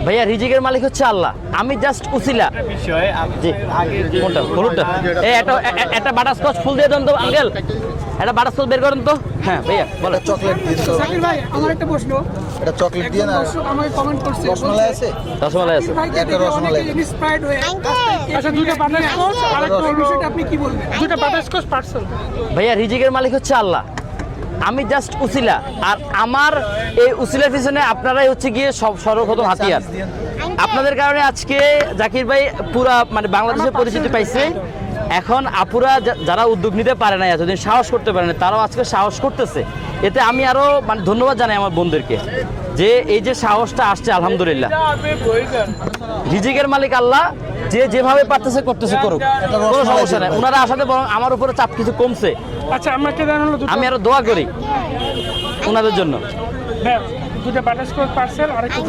ভাইয়া রিজিকের মালিক হচ্ছে আল্লাহ, আমি জাস্ট উসিলা। জি কোনটা হলুদটা? এই একটা বাটারস্কচ ফুল দিয়ে দেন তো আঙ্কেল, একটা বাটারস্কচ বের করেন তো। হ্যাঁ ভাইয়া বলো। চকলেট দিন তো। জাকির ভাই আমার একটা প্রশ্ন, এটা চকলেট দিয়ে না, দর্শক আমাকে কমেন্ট করছে রসমালাই আছে? রসমালাই আছে। একটা রসমালাই ইন্সপায়ার্ড হয়ে আচ্ছা দুইটা বাটারস্কচ আর একটা এই বিষয়টা আপনি কি বলবেন? দুইটা বাটারস্কচ পার্সেল। ভাইয়া রিজিকের মালিক হচ্ছে আল্লাহ, আমি জাস্ট উসিলা। আর আমার এই উসিলার পিছনে আপনারাই হচ্ছে গিয়ে সর্বপ্রথম হাতিয়ার। আপনাদের কারণে আজকে জাকির ভাই পুরা মানে বাংলাদেশে পরিচিতি পাইছে। এখন আপুরা যারা উদ্যোগ নিতে পারে না, এতদিন সাহস করতে পারে না, তারাও আজকে সাহস করতেছে। এতে আমি আরো মানে ধন্যবাদ জানাই আমার বন্ধুদেরকে যে এই যে সাহসটা আসছে। আলহামদুলিল্লাহ, রিজিকের মালিক আল্লাহ, যে যেভাবে পারতেছে করতেছে, করুক, কোনো সমস্যা নেই। ওনারা আসাতে বরং আমার উপরে চাপ কিছু কমছে। আচ্ছা আমাকে জানালো আমি আরো দোয়া করি ওনাদের জন্য। দুইটা বাটারস্কচ পার্সেল আর একটু